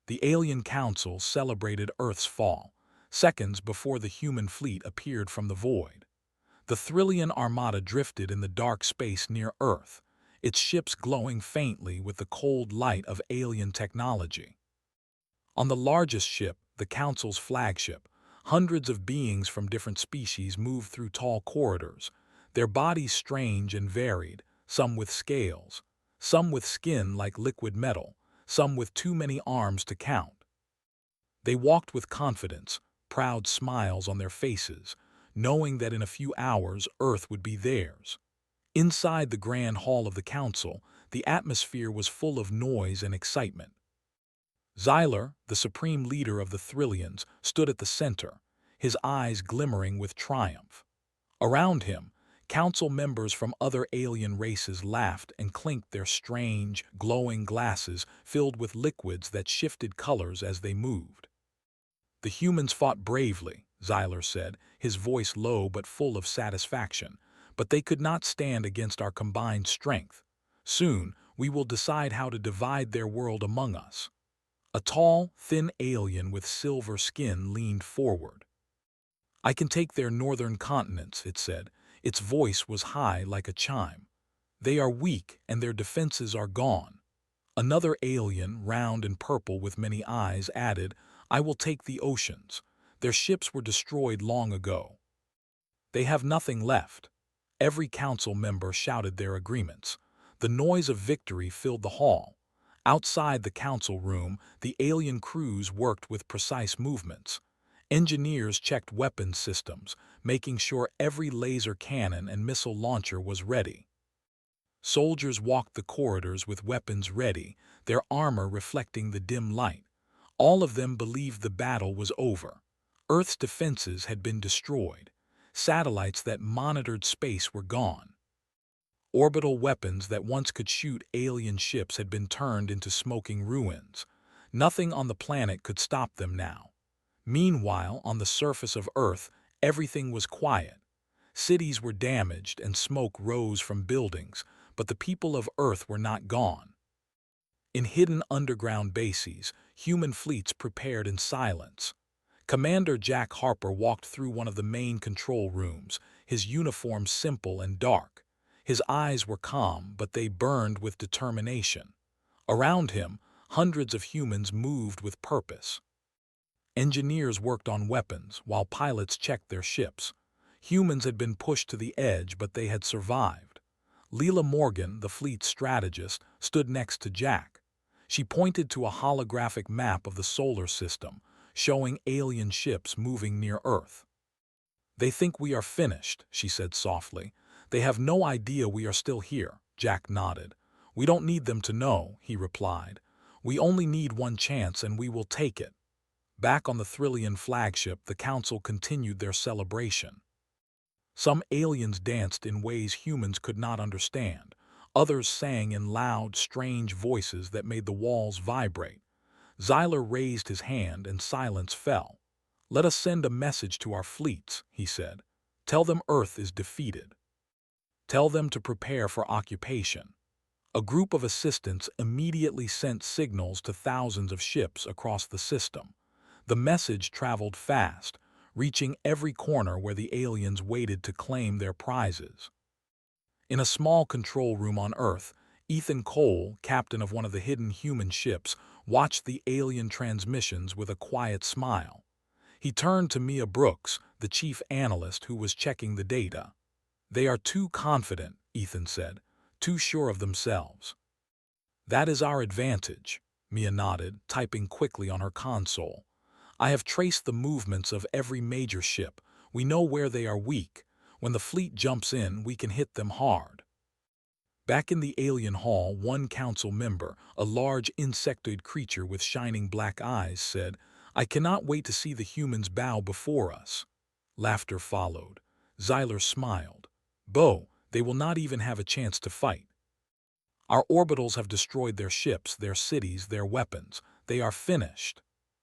The alien council celebrated Earth's fall, seconds before the human fleet appeared from the void. The Thrillian armada drifted in the dark space near Earth, its ships glowing faintly with the cold light of alien technology. On the largest ship, the Council's flagship, hundreds of beings from different species moved through tall corridors, their bodies strange and varied, some with scales, some with skin like liquid metal, some with too many arms to count. They walked with confidence, proud smiles on their faces, knowing that in a few hours Earth would be theirs. Inside the grand hall of the council, the atmosphere was full of noise and excitement. Xyler, the supreme leader of the Thrillians, stood at the center, his eyes glimmering with triumph. Around him, council members from other alien races laughed and clinked their strange, glowing glasses filled with liquids that shifted colors as they moved. The humans fought bravely, Xyler said, his voice low but full of satisfaction, but they could not stand against our combined strength. Soon, we will decide how to divide their world among us. A tall, thin alien with silver skin leaned forward. I can take their northern continents, it said. Its voice was high like a chime. They are weak and their defenses are gone. Another alien, round and purple with many eyes, added, I will take the oceans. Their ships were destroyed long ago. They have nothing left. Every council member shouted their agreements. The noise of victory filled the hall. Outside the council room, the alien crews worked with precise movements. Engineers checked weapons systems, making sure every laser cannon and missile launcher was ready. Soldiers walked the corridors with weapons ready, their armor reflecting the dim light. All of them believed the battle was over. Earth's defenses had been destroyed. Satellites that monitored space were gone. Orbital weapons that once could shoot alien ships had been turned into smoking ruins. Nothing on the planet could stop them now. Meanwhile, on the surface of Earth, everything was quiet. Cities were damaged and smoke rose from buildings, but the people of Earth were not gone. In hidden underground bases, human fleets prepared in silence. Commander Jack Harper walked through one of the main control rooms, his uniform simple and dark. His eyes were calm, but they burned with determination. Around him, hundreds of humans moved with purpose. Engineers worked on weapons, while pilots checked their ships. Humans had been pushed to the edge, but they had survived. Leela Morgan, the fleet's strategist, stood next to Jack. She pointed to a holographic map of the solar system, showing alien ships moving near Earth. They think we are finished, she said softly. They have no idea we are still here, Jack nodded. We don't need them to know, he replied. We only need one chance and we will take it. Back on the Thrillian flagship, the council continued their celebration. Some aliens danced in ways humans could not understand. Others sang in loud, strange voices that made the walls vibrate. Xyler raised his hand and silence fell. Let us send a message to our fleets, he said. Tell them Earth is defeated. Tell them to prepare for occupation. A group of assistants immediately sent signals to thousands of ships across the system. The message traveled fast, reaching every corner where the aliens waited to claim their prizes. In a small control room on Earth, Ethan Cole, captain of one of the hidden human ships, watched the alien transmissions with a quiet smile. He turned to Mia Brooks, the chief analyst who was checking the data. They are too confident, Ethan said, too sure of themselves. That is our advantage, Mia nodded, typing quickly on her console. I have traced the movements of every major ship. We know where they are weak. When the fleet jumps in, we can hit them hard. Back in the alien hall, one council member, a large insectoid creature with shining black eyes, said, I cannot wait to see the humans bow before us. Laughter followed. Xyler smiled. Bo, they will not even have a chance to fight. Our orbitals have destroyed their ships, their cities, their weapons. They are finished.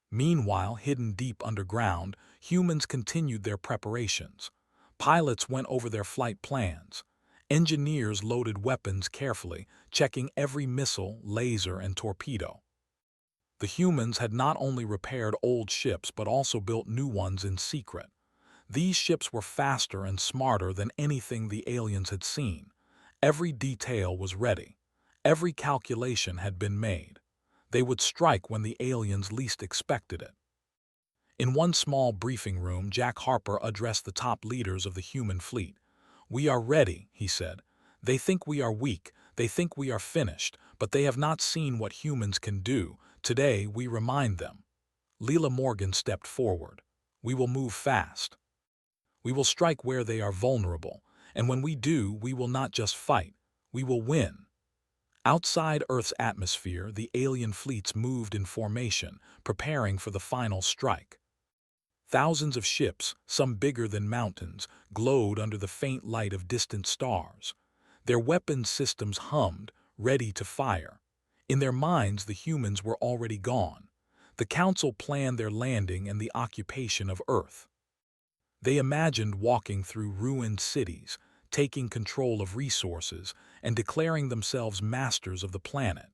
Meanwhile, hidden deep underground, humans continued their preparations. Pilots went over their flight plans. Engineers loaded weapons carefully, checking every missile, laser, and torpedo. The humans had not only repaired old ships but also built new ones in secret. These ships were faster and smarter than anything the aliens had seen. Every detail was ready. Every calculation had been made. They would strike when the aliens least expected it. In one small briefing room, Jack Harper addressed the top leaders of the human fleet. "We are ready," he said. "They think we are weak, they think we are finished, but they have not seen what humans can do. Today we remind them." Leela Morgan stepped forward. "We will move fast. We will strike where they are vulnerable, and when we do, we will not just fight, we will win." Outside Earth's atmosphere, the alien fleets moved in formation, preparing for the final strike. Thousands of ships, some bigger than mountains, glowed under the faint light of distant stars. Their weapons systems hummed, ready to fire. In their minds, the humans were already gone. The Council planned their landing and the occupation of Earth. They imagined walking through ruined cities, taking control of resources, and declaring themselves masters of the planet.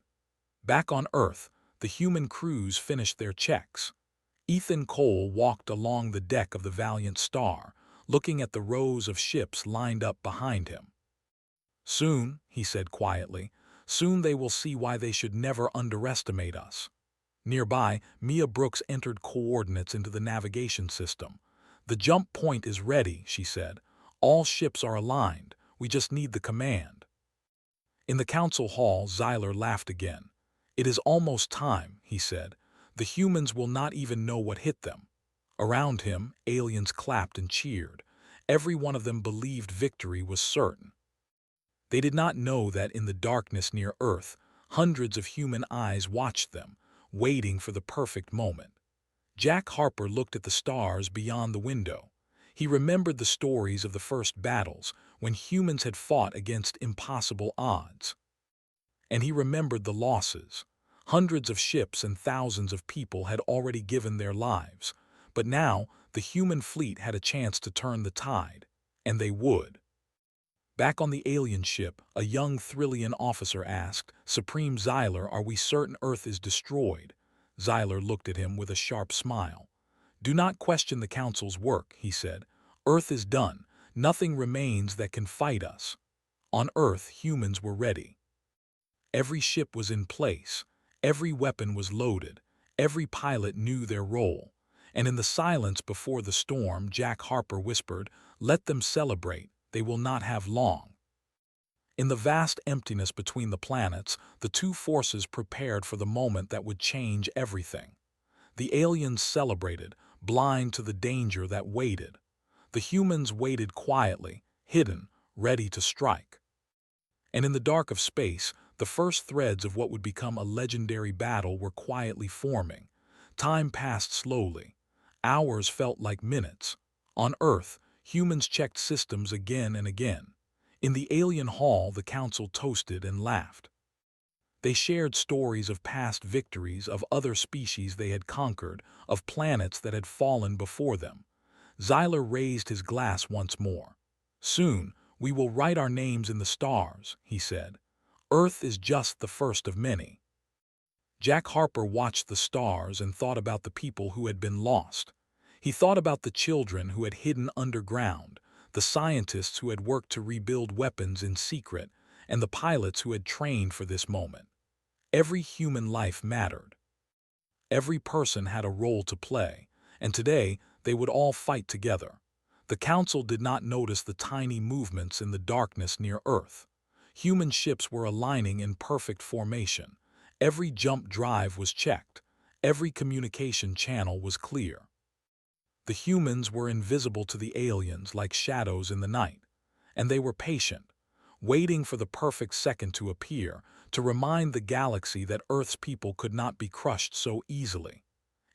Back on Earth, the human crews finished their checks. Ethan Cole walked along the deck of the Valiant Star, looking at the rows of ships lined up behind him. "Soon," he said quietly, "soon they will see why they should never underestimate us." Nearby, Mia Brooks entered coordinates into the navigation system. "The jump point is ready," she said. "All ships are aligned. We just need the command." In the council hall, Zyler laughed again. "It is almost time," he said. "The humans will not even know what hit them." Around him, aliens clapped and cheered. Every one of them believed victory was certain. They did not know that in the darkness near Earth, hundreds of human eyes watched them, waiting for the perfect moment. Jack Harper looked at the stars beyond the window. He remembered the stories of the first battles, when humans had fought against impossible odds. And he remembered the losses. Hundreds of ships and thousands of people had already given their lives. But now, the human fleet had a chance to turn the tide. And they would. Back on the alien ship, a young Thrillian officer asked, "Supreme Zyler, are we certain Earth is destroyed?" Zyler looked at him with a sharp smile. "Do not question the Council's work," he said. "Earth is done. Nothing remains that can fight us." On Earth, humans were ready. Every ship was in place. Every weapon was loaded. Every pilot knew their role. And in the silence before the storm, Jack Harper whispered, "Let them celebrate. They will not have long." In the vast emptiness between the planets, the two forces prepared for the moment that would change everything. The aliens celebrated, blind to the danger that waited. The humans waited quietly, hidden, ready to strike. And in the dark of space, the first threads of what would become a legendary battle were quietly forming. Time passed slowly. Hours felt like minutes. On Earth, humans checked systems again and again. In the alien hall, the Council toasted and laughed. They shared stories of past victories, of other species they had conquered, of planets that had fallen before them. Zyler raised his glass once more. "Soon, we will write our names in the stars," he said. "Earth is just the first of many." Jack Harper watched the stars and thought about the people who had been lost. He thought about the children who had hidden underground, the scientists who had worked to rebuild weapons in secret, and the pilots who had trained for this moment. Every human life mattered. Every person had a role to play, and today they would all fight together. The Council did not notice the tiny movements in the darkness near Earth. Human ships were aligning in perfect formation. Every jump drive was checked. Every communication channel was clear. The humans were invisible to the aliens like shadows in the night, and they were patient, waiting for the perfect second to appear, to remind the galaxy that Earth's people could not be crushed so easily.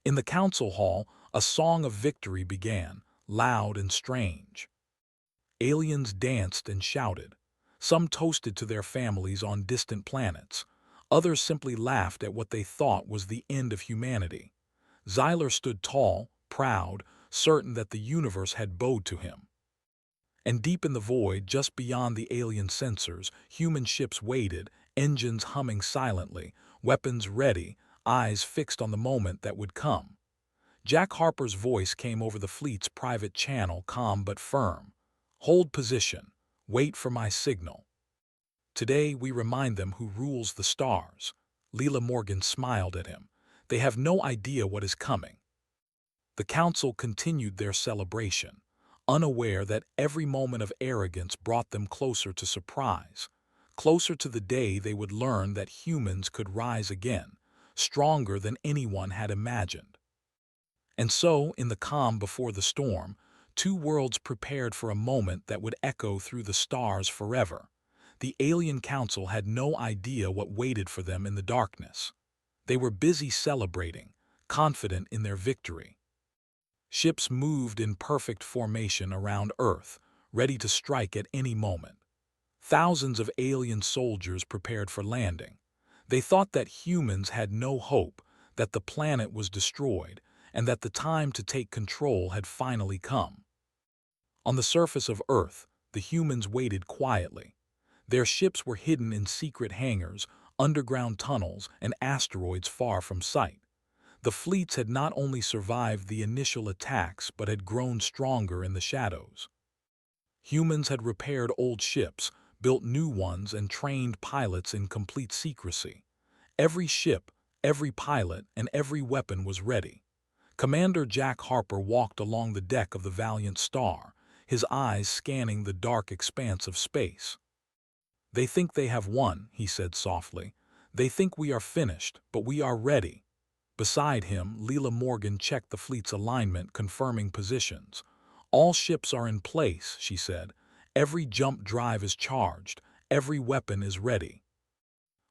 In the council hall, a song of victory began, loud and strange. Aliens danced and shouted. Some toasted to their families on distant planets. Others simply laughed at what they thought was the end of humanity. Zyler stood tall, proud, certain that the universe had bowed to him. And deep in the void, just beyond the alien sensors, human ships waited, engines humming silently, weapons ready, eyes fixed on the moment that would come. Jack Harper's voice came over the fleet's private channel, calm but firm. "Hold position. Wait for my signal." "Today we remind them who rules the stars." Leela Morgan smiled at him. "They have no idea what is coming." The council continued their celebration, unaware that every moment of arrogance brought them closer to surprise, closer to the day they would learn that humans could rise again, stronger than anyone had imagined. And so, in the calm before the storm, two worlds prepared for a moment that would echo through the stars forever. The alien council had no idea what waited for them in the darkness. They were busy celebrating, confident in their victory. Ships moved in perfect formation around Earth, ready to strike at any moment. Thousands of alien soldiers prepared for landing. They thought that humans had no hope, that the planet was destroyed, and that the time to take control had finally come. On the surface of Earth, the humans waited quietly. Their ships were hidden in secret hangars, underground tunnels, and asteroids far from sight. The fleets had not only survived the initial attacks but had grown stronger in the shadows. Humans had repaired old ships, built new ones, and trained pilots in complete secrecy. Every ship, every pilot, and every weapon was ready. Commander Jack Harper walked along the deck of the Valiant Star, his eyes scanning the dark expanse of space. "They think they have won," he said softly. "They think we are finished, but we are ready." Beside him, Leela Morgan checked the fleet's alignment, confirming positions. "All ships are in place," she said. "Every jump drive is charged. Every weapon is ready."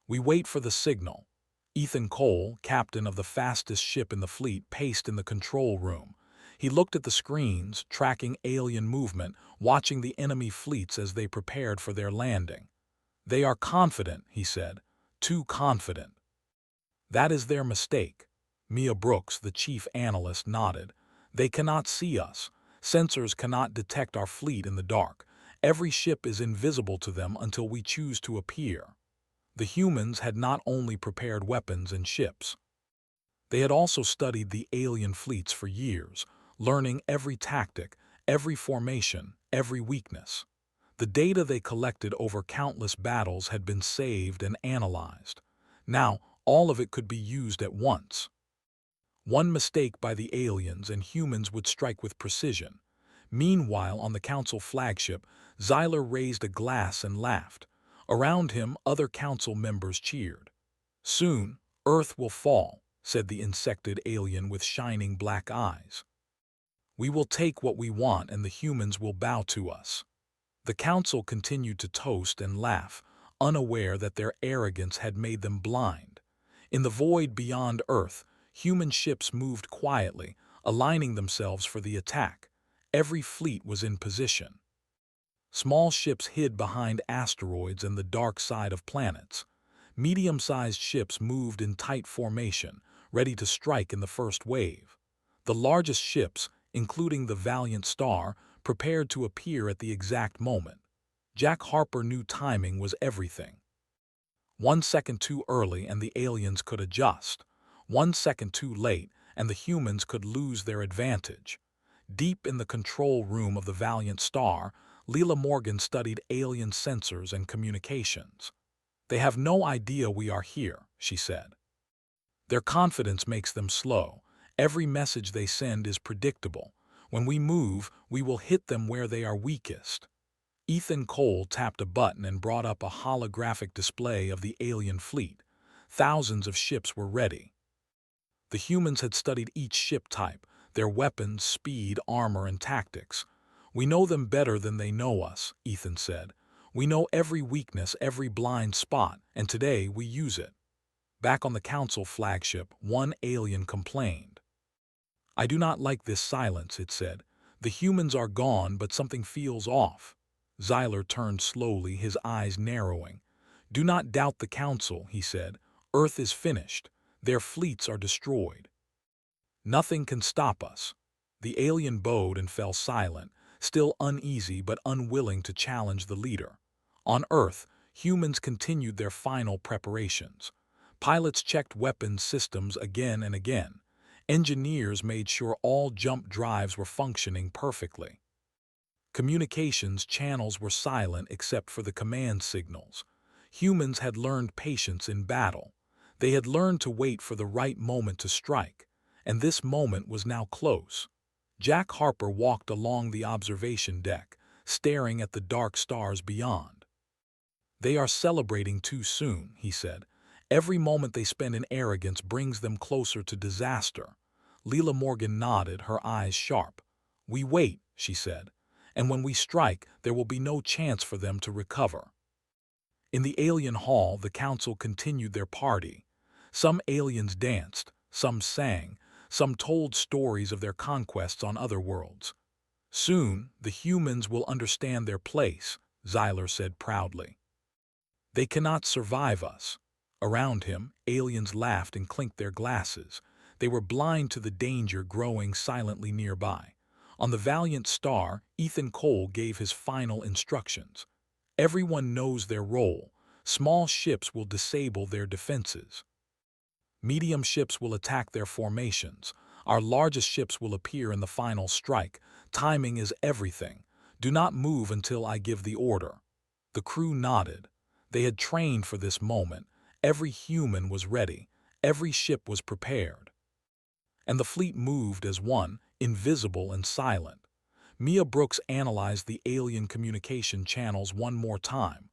"We wait for the signal." Ethan Cole, captain of the fastest ship in the fleet, paced in the control room. He looked at the screens, tracking alien movement, watching the enemy fleets as they prepared for their landing. "They are confident," he said. "Too confident." "That is their mistake." Mia Brooks, the chief analyst, nodded. "They cannot see us. Sensors cannot detect our fleet in the dark. Every ship is invisible to them until we choose to appear." The humans had not only prepared weapons and ships. They had also studied the alien fleets for years, learning every tactic, every formation, every weakness. The data they collected over countless battles had been saved and analyzed. Now, all of it could be used at once. One mistake by the aliens and humans would strike with precision. Meanwhile, on the council flagship, Xyler raised a glass and laughed. Around him, other council members cheered. "Soon, Earth will fall," said the insected alien with shining black eyes. "We will take what we want and the humans will bow to us." The council continued to toast and laugh, unaware that their arrogance had made them blind. In the void beyond Earth, human ships moved quietly, aligning themselves for the attack. Every fleet was in position. Small ships hid behind asteroids and the dark side of planets. Medium-sized ships moved in tight formation, ready to strike in the first wave. The largest ships, including the Valiant Star, prepared to appear at the exact moment. Jack Harper knew timing was everything. 1 second too early and the aliens could adjust. 1 second too late and the humans could lose their advantage. Deep in the control room of the Valiant Star, Leela Morgan studied alien sensors and communications. "They have no idea we are here," she said. "Their confidence makes them slow. Every message they send is predictable. When we move, we will hit them where they are weakest." Ethan Cole tapped a button and brought up a holographic display of the alien fleet. Thousands of ships were ready. The humans had studied each ship type, their weapons, speed, armor, and tactics. "We know them better than they know us," Ethan said. "We know every weakness, every blind spot, and today we use it." Back on the council flagship, one alien complained. "I do not like this silence," it said. "The humans are gone, but something feels off." Xyler turned slowly, his eyes narrowing. "Do not doubt the council," he said. "Earth is finished. Their fleets are destroyed. Nothing can stop us." The alien bowed and fell silent, still uneasy but unwilling to challenge the leader. On Earth, humans continued their final preparations. Pilots checked weapons systems again and again. Engineers made sure all jump drives were functioning perfectly. Communications channels were silent except for the command signals. Humans had learned patience in battle. They had learned to wait for the right moment to strike, and this moment was now close. Jack Harper walked along the observation deck, staring at the dark stars beyond. "They are celebrating too soon," he said. "Every moment they spend in arrogance brings them closer to disaster." Leela Morgan nodded, her eyes sharp. "We wait," she said, "and when we strike, there will be no chance for them to recover." In the alien hall, the council continued their party. Some aliens danced, some sang, some told stories of their conquests on other worlds. "Soon, the humans will understand their place," Xyler said proudly. "They cannot survive us." Around him, aliens laughed and clinked their glasses. They were blind to the danger growing silently nearby. On the Valiant Star, Ethan Cole gave his final instructions. "Everyone knows their role. Small ships will disable their defenses. Medium ships will attack their formations. Our largest ships will appear in the final strike. Timing is everything. Do not move until I give the order." The crew nodded. They had trained for this moment. Every human was ready. Every ship was prepared. And the fleet moved as one, invisible and silent. Mia Brooks analyzed the alien communication channels one more time.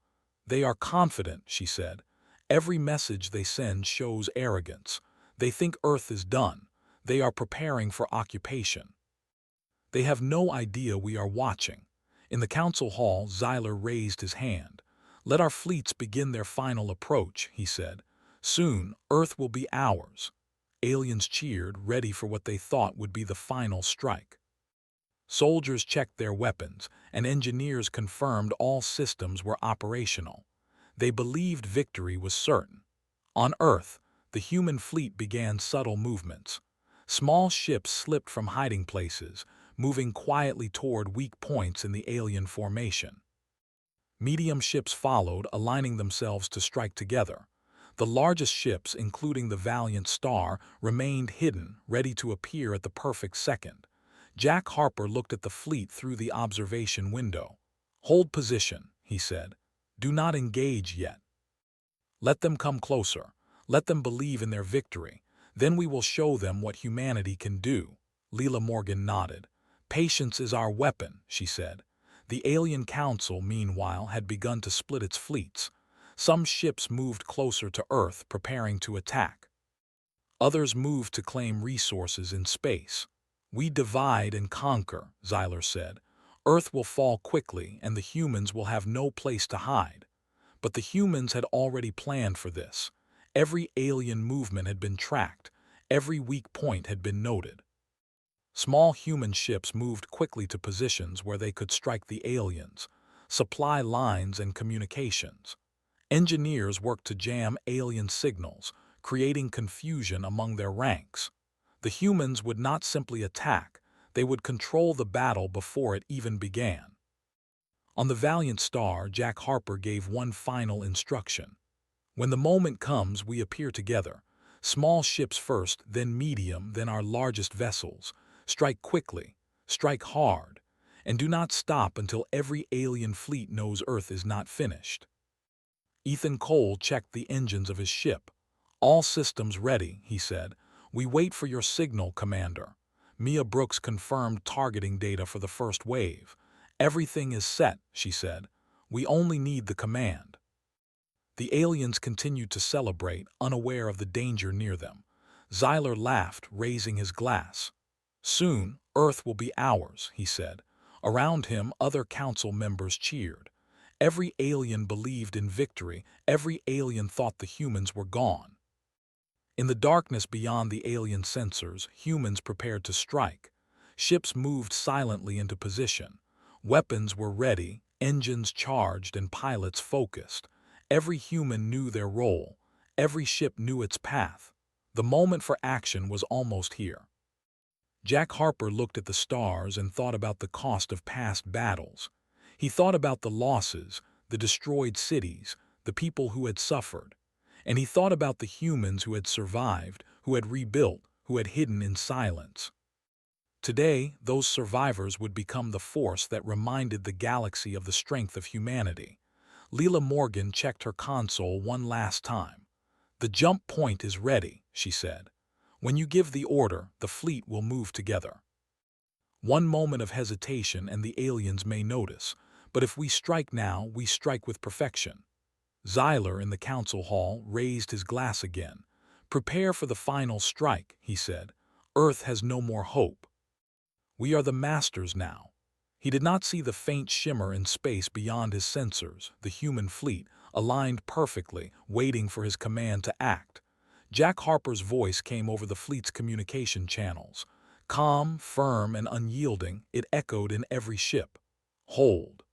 "They are confident," she said. "Every message they send shows arrogance. They think Earth is done. They are preparing for occupation. They have no idea we are watching." In the council hall, Xyler raised his hand. "Let our fleets begin their final approach," he said. "Soon, Earth will be ours." Aliens cheered, ready for what they thought would be the final strike. Soldiers checked their weapons, and engineers confirmed all systems were operational. They believed victory was certain. On Earth, the human fleet began subtle movements. Small ships slipped from hiding places, moving quietly toward weak points in the alien formation. Medium ships followed, aligning themselves to strike together. The largest ships, including the Valiant Star, remained hidden, ready to appear at the perfect second. Jack Harper looked at the fleet through the observation window. "Hold position," he said. "Do not engage yet. Let them come closer. Let them believe in their victory. Then we will show them what humanity can do." Leela Morgan nodded. "Patience is our weapon," she said. The Alien Council, meanwhile, had begun to split its fleets. Some ships moved closer to Earth, preparing to attack. Others moved to claim resources in space. "We divide and conquer," Xyler said. "Earth will fall quickly, and the humans will have no place to hide." But the humans had already planned for this. Every alien movement had been tracked. Every weak point had been noted. Small human ships moved quickly to positions where they could strike the aliens, supply lines and communications. Engineers worked to jam alien signals, creating confusion among their ranks. The humans would not simply attack, they would control the battle before it even began. On the Valiant Star, Jack Harper gave one final instruction. "When the moment comes, we appear together. Small ships first, then medium, then our largest vessels. Strike quickly, strike hard, and do not stop until every alien fleet knows Earth is not finished." Ethan Cole checked the engines of his ship. "All systems ready," he said. "We wait for your signal, Commander." Mia Brooks confirmed targeting data for the first wave. "Everything is set," she said. "We only need the command." The aliens continued to celebrate, unaware of the danger near them. Xyler laughed, raising his glass. "Soon, Earth will be ours," he said. Around him, other council members cheered. Every alien believed in victory. Every alien thought the humans were gone. In the darkness beyond the alien sensors, humans prepared to strike. Ships moved silently into position. Weapons were ready, engines charged, and pilots focused. Every human knew their role. Every ship knew its path. The moment for action was almost here. Jack Harper looked at the stars and thought about the cost of past battles. He thought about the losses, the destroyed cities, the people who had suffered. And he thought about the humans who had survived, who had rebuilt, who had hidden in silence. Today, those survivors would become the force that reminded the galaxy of the strength of humanity. Leela Morgan checked her console one last time. "The jump point is ready," she said. "When you give the order, the fleet will move together. One moment of hesitation and the aliens may notice, but if we strike now, we strike with perfection." Xyler in the council hall raised his glass again. "Prepare for the final strike," he said. "Earth has no more hope. We are the masters now." He did not see the faint shimmer in space beyond his sensors, the human fleet, aligned perfectly, waiting for his command to act. Jack Harper's voice came over the fleet's communication channels. Calm, firm, and unyielding, it echoed in every ship. "Hold.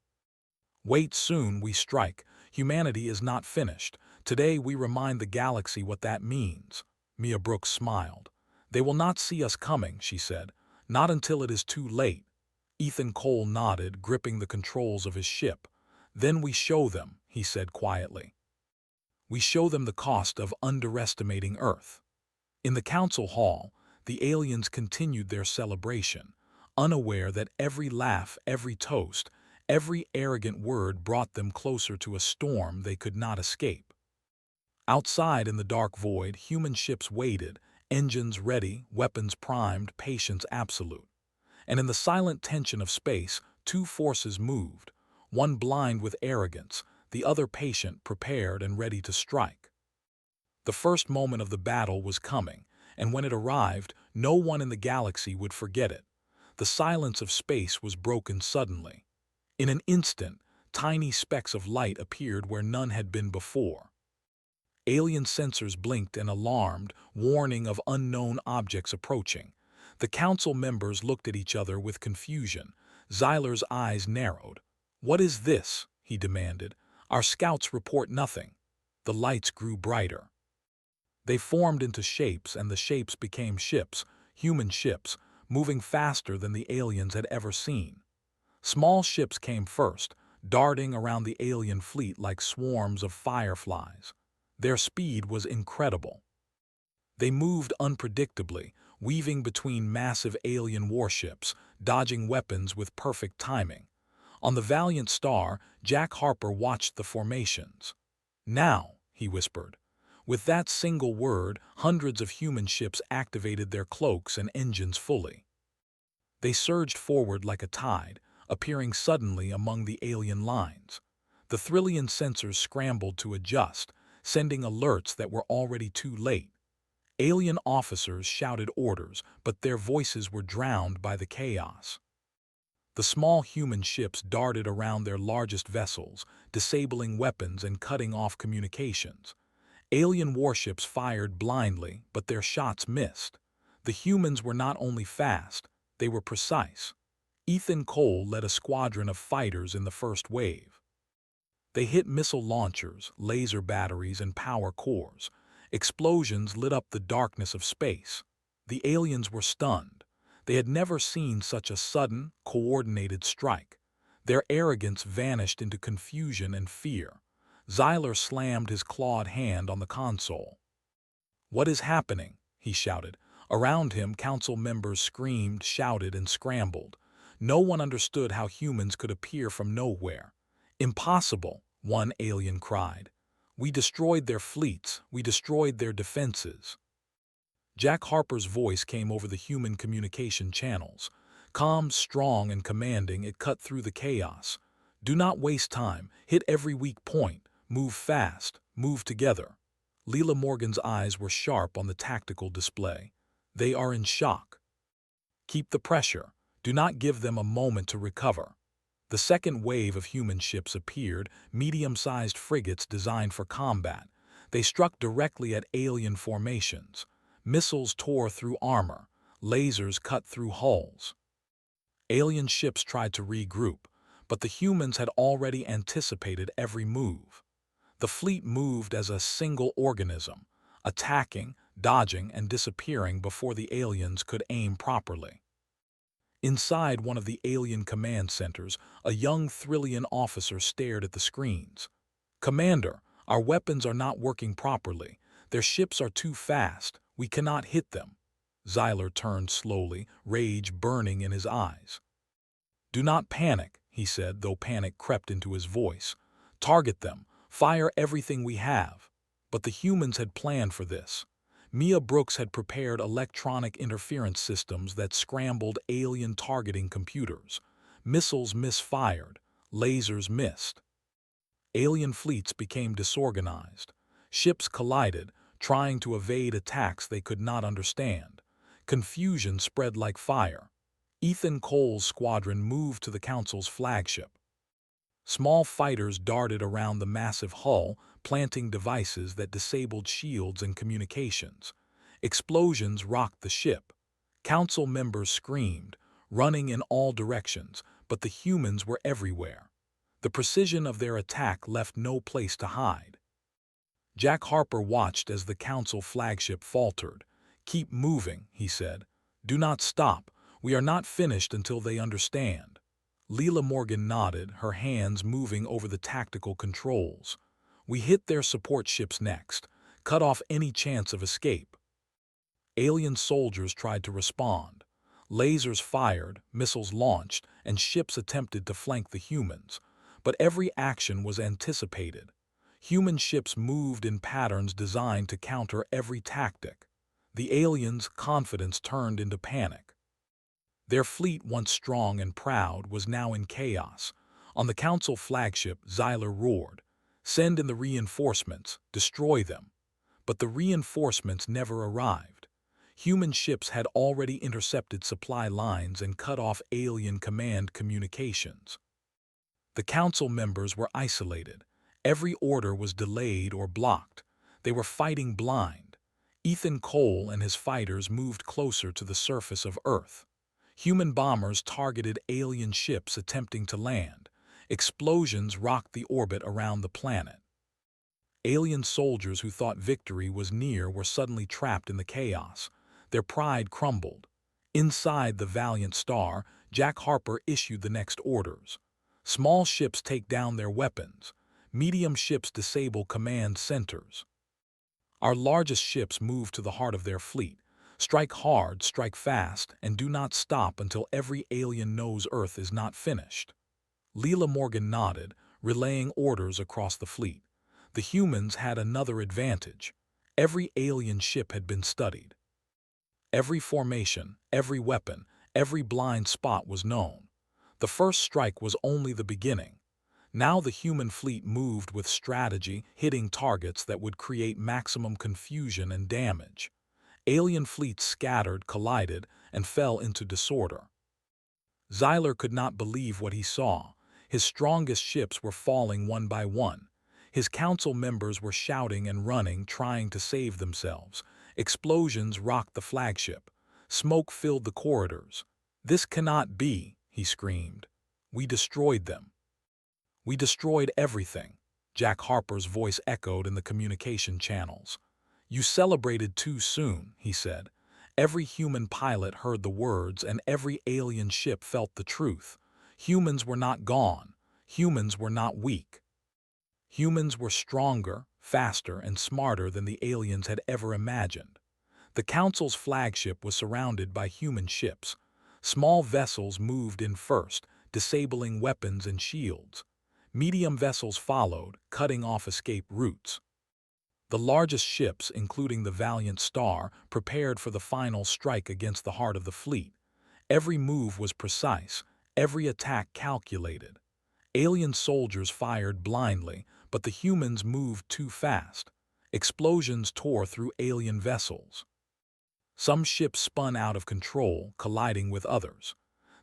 Wait, soon we strike. Humanity is not finished. Today we remind the galaxy what that means." Mia Brooks smiled. "They will not see us coming," she said. "Not until it is too late." Ethan Cole nodded, gripping the controls of his ship. "Then we show them," he said quietly. "We show them the cost of underestimating Earth." In the council hall, the aliens continued their celebration, unaware that every laugh, every toast, every arrogant word brought them closer to a storm they could not escape. Outside in the dark void, human ships waited, engines ready, weapons primed, patience absolute. And in the silent tension of space, two forces moved, one blind with arrogance, the other patient, prepared, and ready to strike. The first moment of the battle was coming, and when it arrived, no one in the galaxy would forget it. The silence of space was broken suddenly. In an instant, tiny specks of light appeared where none had been before. Alien sensors blinked and alarmed, warning of unknown objects approaching. The council members looked at each other with confusion. Xyler's eyes narrowed. "What is this?" he demanded. "Our scouts report nothing." The lights grew brighter. They formed into shapes, and the shapes became ships, human ships, moving faster than the aliens had ever seen. Small ships came first, darting around the alien fleet like swarms of fireflies. Their speed was incredible. They moved unpredictably, weaving between massive alien warships, dodging weapons with perfect timing. On the Valiant Star, Jack Harper watched the formations. "Now," he whispered. With that single word, hundreds of human ships activated their cloaks and engines fully. They surged forward like a tide, appearing suddenly among the alien lines. The Thrillian sensors scrambled to adjust, sending alerts that were already too late. Alien officers shouted orders, but their voices were drowned by the chaos. The small human ships darted around their largest vessels, disabling weapons and cutting off communications. Alien warships fired blindly, but their shots missed. The humans were not only fast, they were precise. Ethan Cole led a squadron of fighters in the first wave. They hit missile launchers, laser batteries, and power cores. Explosions lit up the darkness of space. The aliens were stunned. They had never seen such a sudden, coordinated strike. Their arrogance vanished into confusion and fear. Xyler slammed his clawed hand on the console. "What is happening?" he shouted. Around him, council members screamed, shouted, and scrambled. No one understood how humans could appear from nowhere. "Impossible," one alien cried. "We destroyed their fleets. We destroyed their defenses." Jack Harper's voice came over the human communication channels. Calm, strong, and commanding, it cut through the chaos. "Do not waste time. Hit every weak point. Move fast. Move together." Leela Morgan's eyes were sharp on the tactical display. "They are in shock. Keep the pressure. Do not give them a moment to recover." The second wave of human ships appeared, medium-sized frigates designed for combat. They struck directly at alien formations. Missiles tore through armor. Lasers cut through hulls. Alien ships tried to regroup, but the humans had already anticipated every move. The fleet moved as a single organism, attacking, dodging, and disappearing before the aliens could aim properly. Inside one of the alien command centers, a young Thrillian officer stared at the screens. "Commander, Our weapons are not working properly. Their ships are too fast. We cannot hit them." Xyler turned slowly, rage burning in his eyes. "Do not panic," he said, though panic crept into his voice. "Target them. Fire everything we have." But the humans had planned for this. Mia Brooks had prepared electronic interference systems that scrambled alien targeting computers. Missiles misfired. Lasers missed. Alien fleets became disorganized. Ships collided, trying to evade attacks they could not understand. Confusion spread like fire. Ethan Cole's squadron moved to the Council's flagship. Small fighters darted around the massive hull, planting devices that disabled shields and communications. Explosions rocked the ship. Council members screamed, running in all directions, but the humans were everywhere. The precision of their attack left no place to hide. Jack Harper watched as the Council flagship faltered. "Keep moving," he said. "Do not stop. We are not finished until they understand." Leela Morgan nodded, her hands moving over the tactical controls. "We hit their support ships next. Cut off any chance of escape." Alien soldiers tried to respond. Lasers fired, missiles launched, and ships attempted to flank the humans. But every action was anticipated. Human ships moved in patterns designed to counter every tactic. The aliens' confidence turned into panic. Their fleet, once strong and proud, was now in chaos. On the Council flagship, Xyler roared, "Send in the reinforcements, destroy them." But the reinforcements never arrived. Human ships had already intercepted supply lines and cut off alien command communications. The Council members were isolated. Every order was delayed or blocked. They were fighting blind. Ethan Cole and his fighters moved closer to the surface of Earth. Human bombers targeted alien ships attempting to land. Explosions rocked the orbit around the planet. Alien soldiers who thought victory was near were suddenly trapped in the chaos. Their pride crumbled. Inside the Valiant Star, Jack Harper issued the next orders. Small ships take down their weapons. Medium ships disable command centers. Our largest ships move to the heart of their fleet. Strike hard, strike fast, and do not stop until every alien knows Earth is not finished. Leela Morgan nodded, relaying orders across the fleet. The humans had another advantage. Every alien ship had been studied. Every formation, every weapon, every blind spot was known. The first strike was only the beginning. Now the human fleet moved with strategy, hitting targets that would create maximum confusion and damage. Alien fleets scattered, collided, and fell into disorder. Xyler could not believe what he saw. His strongest ships were falling one by one. His council members were shouting and running, trying to save themselves. Explosions rocked the flagship. Smoke filled the corridors. "This cannot be," he screamed. "We destroyed them." "We destroyed everything," Jack Harper's voice echoed in the communication channels. "You celebrated too soon," he said. Every human pilot heard the words, and every alien ship felt the truth. Humans were not gone. Humans were not weak. Humans were stronger, faster, and smarter than the aliens had ever imagined. The Council's flagship was surrounded by human ships. Small vessels moved in first, disabling weapons and shields. Medium vessels followed, cutting off escape routes. The largest ships, including the Valiant Star, prepared for the final strike against the heart of the fleet. Every move was precise, every attack calculated. Alien soldiers fired blindly, but the humans moved too fast. Explosions tore through alien vessels. Some ships spun out of control, colliding with others.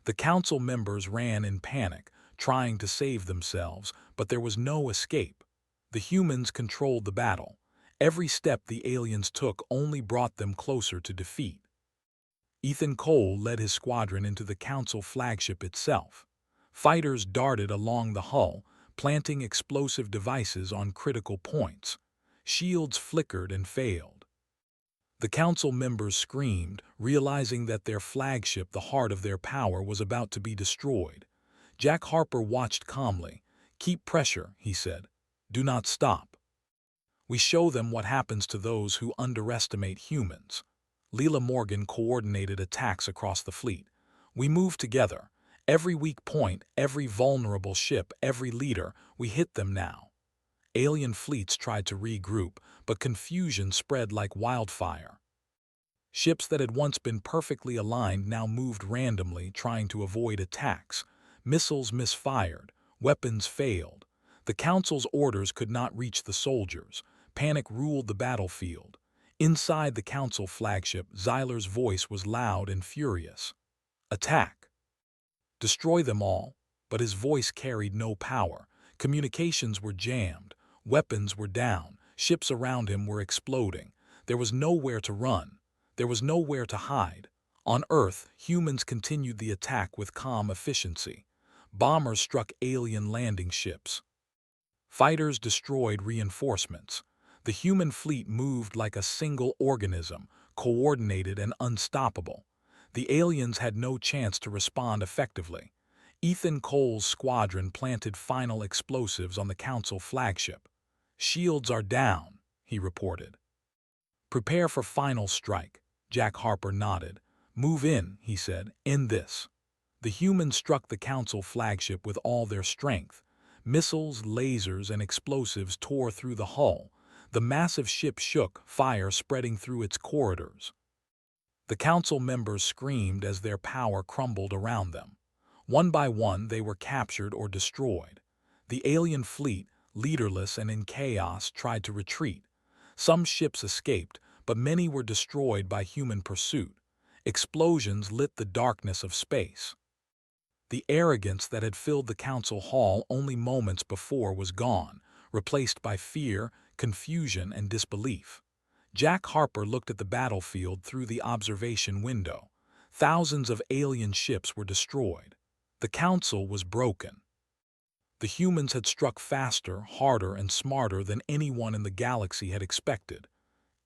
The council members ran in panic, trying to save themselves, but there was no escape. The humans controlled the battle. Every step the aliens took only brought them closer to defeat. Ethan Cole led his squadron into the council flagship itself. Fighters darted along the hull, planting explosive devices on critical points. Shields flickered and failed. The council members screamed, realizing that their flagship, the heart of their power, was about to be destroyed. Jack Harper watched calmly. "Keep pressure," he said. "Do not stop." We show them what happens to those who underestimate humans. Leela Morgan coordinated attacks across the fleet. We move together. Every weak point, every vulnerable ship, every leader, we hit them now. Alien fleets tried to regroup, but confusion spread like wildfire. Ships that had once been perfectly aligned now moved randomly, trying to avoid attacks. Missiles misfired. Weapons failed. The Council's orders could not reach the soldiers. Panic ruled the battlefield. Inside the Council flagship, Zyler's voice was loud and furious. Attack! Destroy them all, but his voice carried no power. Communications were jammed. Weapons were down. Ships around him were exploding. There was nowhere to run. There was nowhere to hide. On Earth, humans continued the attack with calm efficiency. Bombers struck alien landing ships. Fighters destroyed reinforcements. The human fleet moved like a single organism, coordinated and unstoppable. The aliens had no chance to respond effectively. Ethan Cole's squadron planted final explosives on the Council flagship. "Shields are down," he reported. "Prepare for final strike." Jack Harper nodded. "Move in," he said. "End this." The humans struck the Council flagship with all their strength. Missiles, lasers, and explosives tore through the hull. The massive ship shook, fire spreading through its corridors. The Council members screamed as their power crumbled around them. One by one, they were captured or destroyed. The alien fleet, leaderless and in chaos, tried to retreat. Some ships escaped, but many were destroyed by human pursuit. Explosions lit the darkness of space. The arrogance that had filled the Council hall only moments before was gone, replaced by fear, confusion, and disbelief. Jack Harper looked at the battlefield through the observation window. Thousands of alien ships were destroyed. The Council was broken. The humans had struck faster, harder, and smarter than anyone in the galaxy had expected.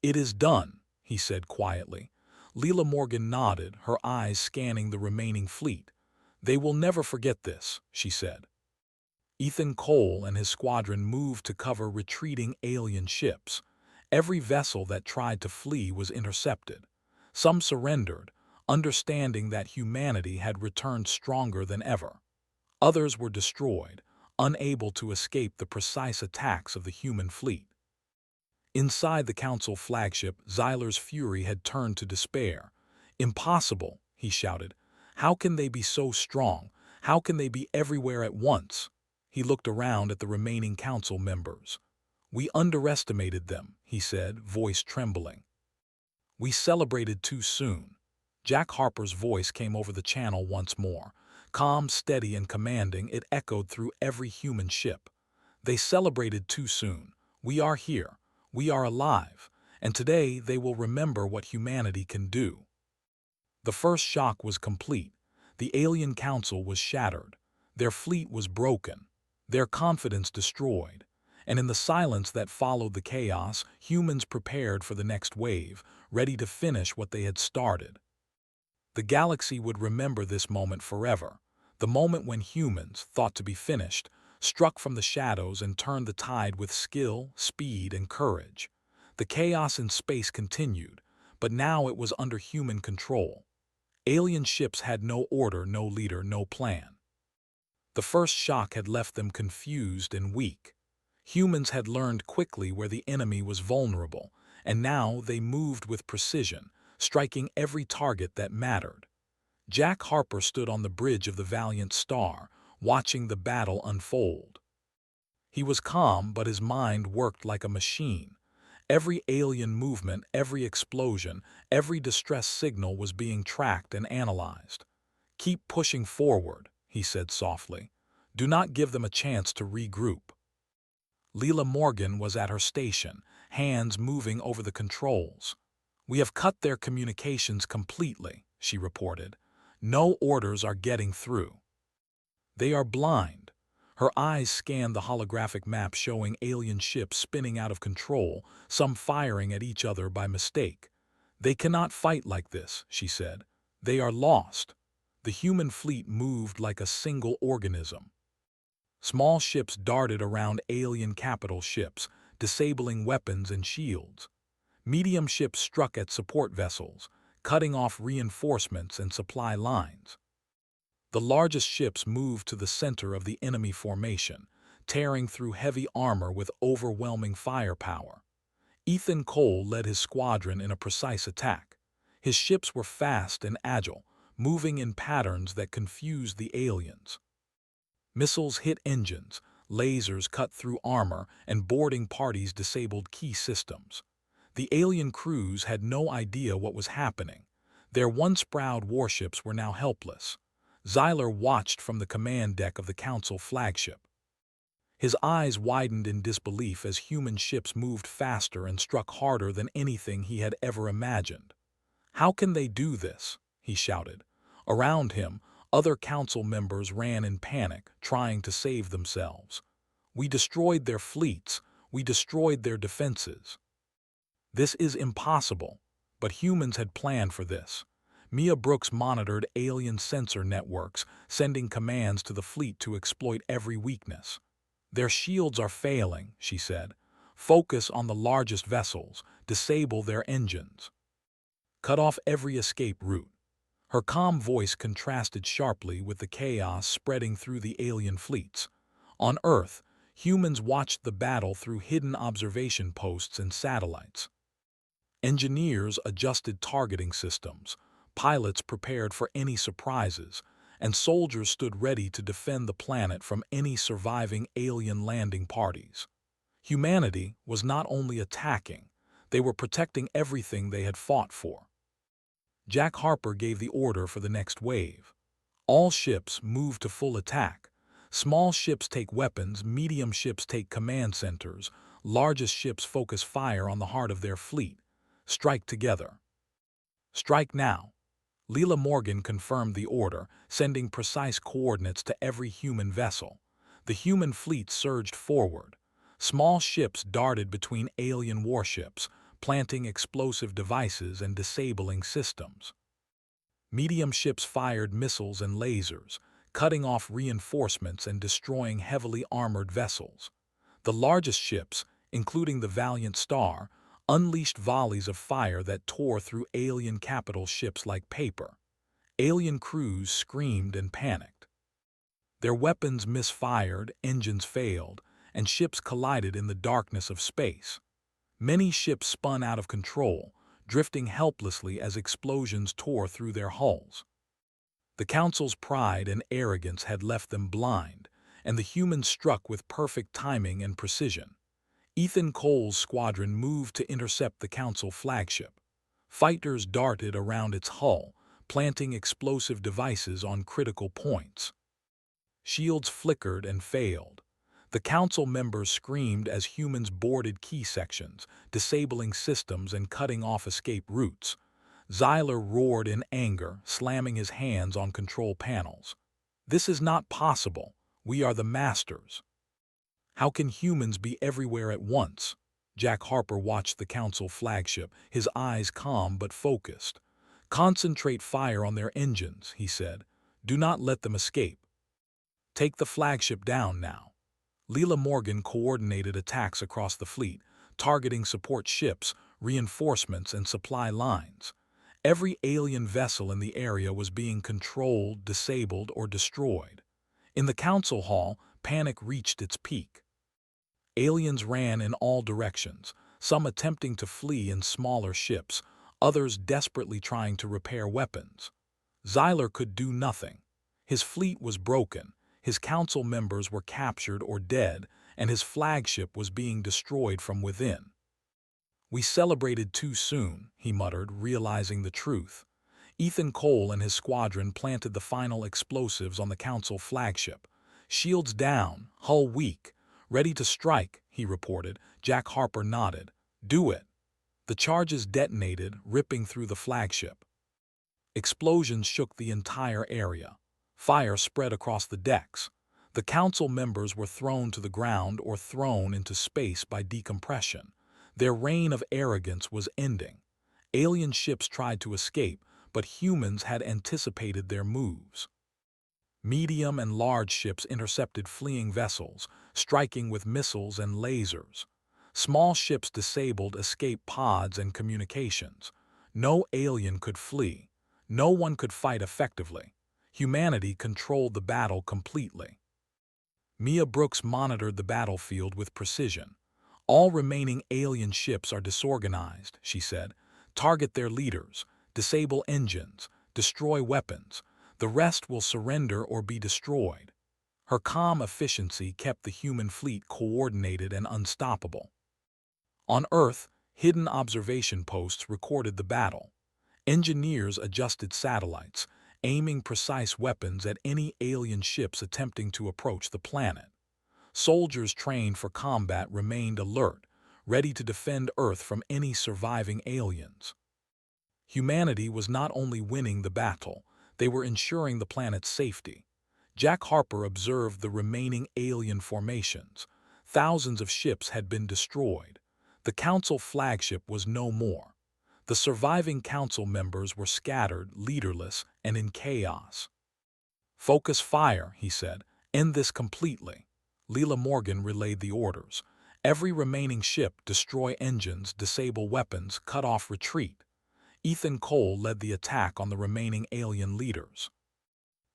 "It is done," he said quietly. Leela Morgan nodded, her eyes scanning the remaining fleet. "They will never forget this," she said. Ethan Cole and his squadron moved to cover retreating alien ships. Every vessel that tried to flee was intercepted. Some surrendered, understanding that humanity had returned stronger than ever. Others were destroyed, unable to escape the precise attacks of the human fleet. Inside the Council flagship, Zyler's fury had turned to despair. "Impossible," he shouted. "How can they be so strong? How can they be everywhere at once?" He looked around at the remaining Council members. "We underestimated them," he said, voice trembling. "We celebrated too soon." Jack Harper's voice came over the channel once more. Calm, steady, and commanding, it echoed through every human ship. "They celebrated too soon. We are here. We are alive. And today they will remember what humanity can do." The first shock was complete. The alien council was shattered. Their fleet was broken. Their confidence destroyed. And in the silence that followed the chaos, humans prepared for the next wave, ready to finish what they had started. The galaxy would remember this moment forever, the moment when humans, thought to be finished, struck from the shadows and turned the tide with skill, speed, and courage. The chaos in space continued, but now it was under human control. Alien ships had no order, no leader, no plan. The first shock had left them confused and weak. Humans had learned quickly where the enemy was vulnerable, and now they moved with precision, striking every target that mattered. Jack Harper stood on the bridge of the Valiant Star, watching the battle unfold. He was calm, but his mind worked like a machine. Every alien movement, every explosion, every distress signal was being tracked and analyzed. "Keep pushing forward," he said softly. "Do not give them a chance to regroup." Leela Morgan was at her station, hands moving over the controls. "We have cut their communications completely," she reported. "No orders are getting through. They are blind." Her eyes scanned the holographic map showing alien ships spinning out of control, some firing at each other by mistake. "They cannot fight like this," she said. "They are lost." The human fleet moved like a single organism. Small ships darted around alien capital ships, disabling weapons and shields. Medium ships struck at support vessels, cutting off reinforcements and supply lines. The largest ships moved to the center of the enemy formation, tearing through heavy armor with overwhelming firepower. Ethan Cole led his squadron in a precise attack. His ships were fast and agile, moving in patterns that confused the aliens. Missiles hit engines, lasers cut through armor, and boarding parties disabled key systems. The alien crews had no idea what was happening. Their once proud warships were now helpless. Xyler watched from the command deck of the Council flagship. His eyes widened in disbelief as human ships moved faster and struck harder than anything he had ever imagined. "How can they do this?" he shouted. Around him, other council members ran in panic, trying to save themselves. "We destroyed their fleets. We destroyed their defenses." "This is impossible." But humans had planned for this. Mia Brooks monitored alien sensor networks, sending commands to the fleet to exploit every weakness. "Their shields are failing," she said. "Focus on the largest vessels. Disable their engines. Cut off every escape route." Her calm voice contrasted sharply with the chaos spreading through the alien fleets. On Earth, humans watched the battle through hidden observation posts and satellites. Engineers adjusted targeting systems, pilots prepared for any surprises, and soldiers stood ready to defend the planet from any surviving alien landing parties. Humanity was not only attacking, they were protecting everything they had fought for. Jack Harper gave the order for the next wave. All ships move to full attack. Small ships take weapons, medium ships take command centers, largest ships focus fire on the heart of their fleet. Strike together. Strike now. Leela Morgan confirmed the order, sending precise coordinates to every human vessel. The human fleet surged forward. Small ships darted between alien warships, planting explosive devices and disabling systems. Medium ships fired missiles and lasers, cutting off reinforcements and destroying heavily armored vessels. The largest ships, including the Valiant Star, unleashed volleys of fire that tore through alien capital ships like paper. Alien crews screamed and panicked. Their weapons misfired, engines failed, and ships collided in the darkness of space. Many ships spun out of control, drifting helplessly as explosions tore through their hulls. The Council's pride and arrogance had left them blind, and the humans struck with perfect timing and precision. Ethan Cole's squadron moved to intercept the Council flagship. Fighters darted around its hull, planting explosive devices on critical points. Shields flickered and failed. The Council members screamed as humans boarded key sections, disabling systems and cutting off escape routes. Xyler roared in anger, slamming his hands on control panels. "This is not possible. We are the masters." "How can humans be everywhere at once?" Jack Harper watched the Council flagship, his eyes calm but focused. "Concentrate fire on their engines," he said. "Do not let them escape. Take the flagship down now." Leela Morgan coordinated attacks across the fleet, targeting support ships, reinforcements, and supply lines. Every alien vessel in the area was being controlled, disabled, or destroyed. In the Council Hall, panic reached its peak. Aliens ran in all directions, some attempting to flee in smaller ships, others desperately trying to repair weapons. Xyler could do nothing. His fleet was broken, his council members were captured or dead, and his flagship was being destroyed from within. "We celebrated too soon," he muttered, realizing the truth. Ethan Cole and his squadron planted the final explosives on the Council flagship. "Shields down, hull weak. Ready to strike," he reported. Jack Harper nodded. "Do it." The charges detonated, ripping through the flagship. Explosions shook the entire area. Fire spread across the decks. The council members were thrown to the ground or thrown into space by decompression. Their reign of arrogance was ending. Alien ships tried to escape, but humans had anticipated their moves. Medium and large ships intercepted fleeing vessels, striking with missiles and lasers. Small ships disabled escape pods and communications. No alien could flee. No one could fight effectively. Humanity controlled the battle completely. Mia Brooks monitored the battlefield with precision. All remaining alien ships are disorganized, she said. Target their leaders, disable engines, destroy weapons. The rest will surrender or be destroyed. Her calm efficiency kept the human fleet coordinated and unstoppable. On Earth, hidden observation posts recorded the battle. Engineers adjusted satellites, aiming precise weapons at any alien ships attempting to approach the planet. Soldiers trained for combat remained alert, ready to defend Earth from any surviving aliens. Humanity was not only winning the battle, they were ensuring the planet's safety. Jack Harper observed the remaining alien formations. Thousands of ships had been destroyed. The Council flagship was no more. The surviving Council members were scattered, leaderless, and in chaos. "Focus fire," he said. "End this completely." Leela Morgan relayed the orders. Every remaining ship, destroy engines, disable weapons, cut off retreat. Ethan Cole led the attack on the remaining alien leaders.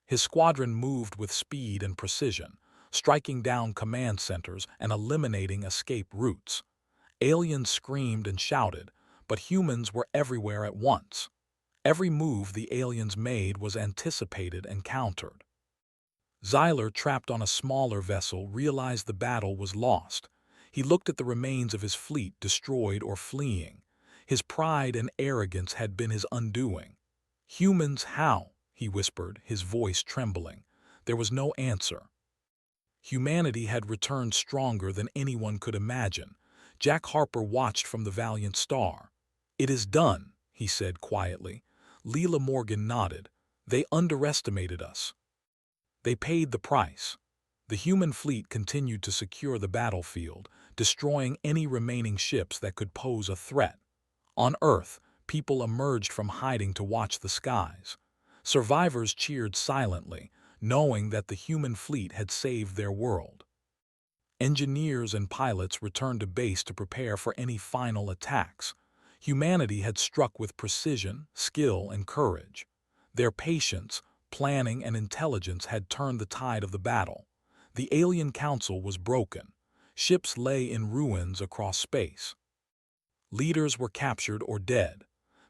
His squadron moved with speed and precision, striking down command centers and eliminating escape routes. Aliens screamed and shouted, but humans were everywhere at once. Every move the aliens made was anticipated and countered. Zyler, trapped on a smaller vessel, realized the battle was lost. He looked at the remains of his fleet destroyed or fleeing. His pride and arrogance had been his undoing. "Humans, how?" he whispered, his voice trembling. There was no answer. Humanity had returned stronger than anyone could imagine. Jack Harper watched from the Valiant Star. "It is done," he said quietly. Leela Morgan nodded. "They underestimated us. They paid the price." The human fleet continued to secure the battlefield, destroying any remaining ships that could pose a threat. On Earth, people emerged from hiding to watch the skies. Survivors cheered silently, knowing that the human fleet had saved their world. Engineers and pilots returned to base to prepare for any final attacks. Humanity had struck with precision, skill, and courage. Their patience, planning, and intelligence had turned the tide of the battle. The alien council was broken. Ships lay in ruins across space. Leaders were captured or dead.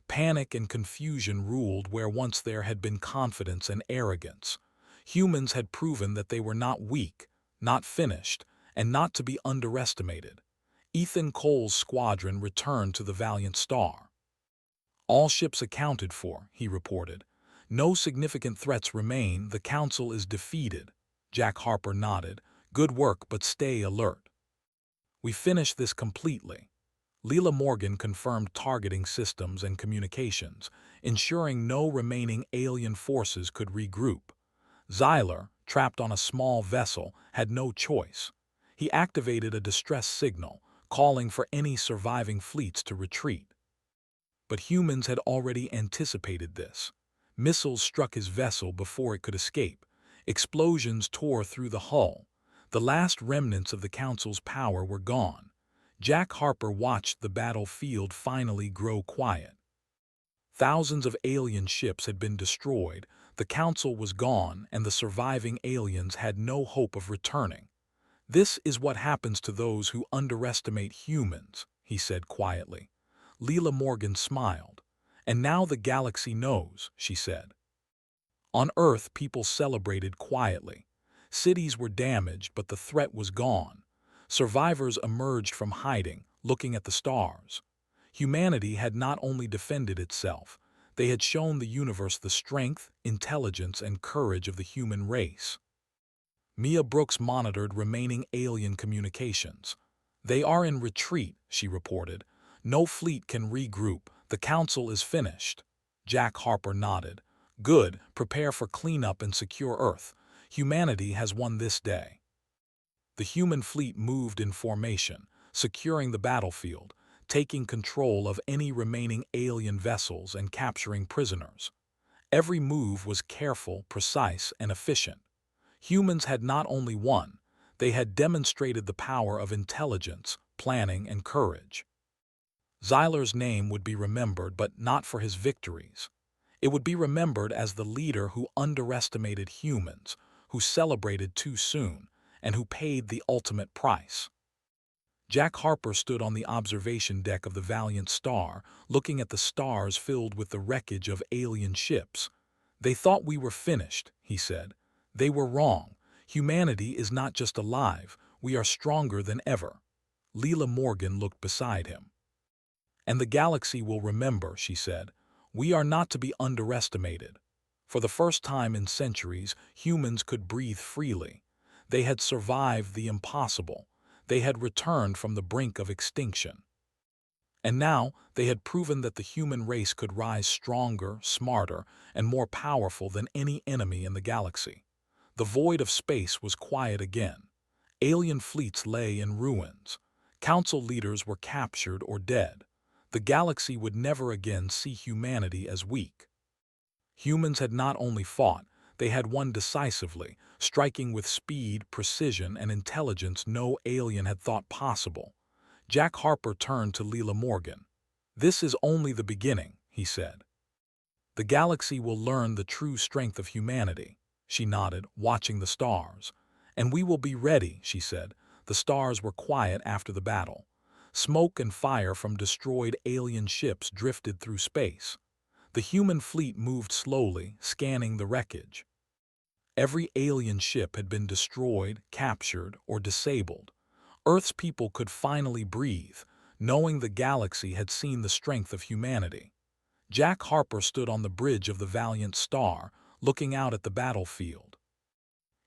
Panic and confusion ruled where once there had been confidence and arrogance. Humans had proven that they were not weak, not finished, and not to be underestimated. Ethan Cole's squadron returned to the Valiant Star. "All ships accounted for," he reported. "No significant threats remain. The Council is defeated." Jack Harper nodded. "Good work, but stay alert. We finished this completely." Leela Morgan confirmed targeting systems and communications, ensuring no remaining alien forces could regroup. Zyler, trapped on a small vessel, had no choice. He activated a distress signal, calling for any surviving fleets to retreat. But humans had already anticipated this. Missiles struck his vessel before it could escape. Explosions tore through the hull. The last remnants of the Council's power were gone. Jack Harper watched the battlefield finally grow quiet. Thousands of alien ships had been destroyed, the Council was gone, and the surviving aliens had no hope of returning. "This is what happens to those who underestimate humans," he said quietly. Leela Morgan smiled. "And now the galaxy knows," she said. On Earth, people celebrated quietly. Cities were damaged, but the threat was gone. Survivors emerged from hiding, looking at the stars. Humanity had not only defended itself, they had shown the universe the strength, intelligence, and courage of the human race. Mia Brooks monitored remaining alien communications. "They are in retreat," she reported. "No fleet can regroup. The Council is finished." Jack Harper nodded. "Good. Prepare for cleanup and secure Earth. Humanity has won this day." The human fleet moved in formation, securing the battlefield, taking control of any remaining alien vessels and capturing prisoners. Every move was careful, precise, and efficient. Humans had not only won, they had demonstrated the power of intelligence, planning, and courage. Xyler's name would be remembered, but not for his victories. It would be remembered as the leader who underestimated humans, who celebrated too soon, and who paid the ultimate price. Jack Harper stood on the observation deck of the Valiant Star, looking at the stars filled with the wreckage of alien ships. "They thought we were finished," he said. "They were wrong. Humanity is not just alive, we are stronger than ever." Leela Morgan looked beside him. "And the galaxy will remember," she said. "We are not to be underestimated." For the first time in centuries, humans could breathe freely. They had survived the impossible. They had returned from the brink of extinction. And now they had proven that the human race could rise stronger, smarter, and more powerful than any enemy in the galaxy. The void of space was quiet again. Alien fleets lay in ruins. Council leaders were captured or dead. The galaxy would never again see humanity as weak. Humans had not only fought, they had won decisively, striking with speed, precision, and intelligence no alien had thought possible. Jack Harper turned to Leela Morgan. "This is only the beginning," he said. "The galaxy will learn the true strength of humanity." She nodded, watching the stars. "And we will be ready," she said. The stars were quiet after the battle. Smoke and fire from destroyed alien ships drifted through space. The human fleet moved slowly, scanning the wreckage. Every alien ship had been destroyed, captured, or disabled. Earth's people could finally breathe, knowing the galaxy had seen the strength of humanity. Jack Harper stood on the bridge of the Valiant Star, looking out at the battlefield.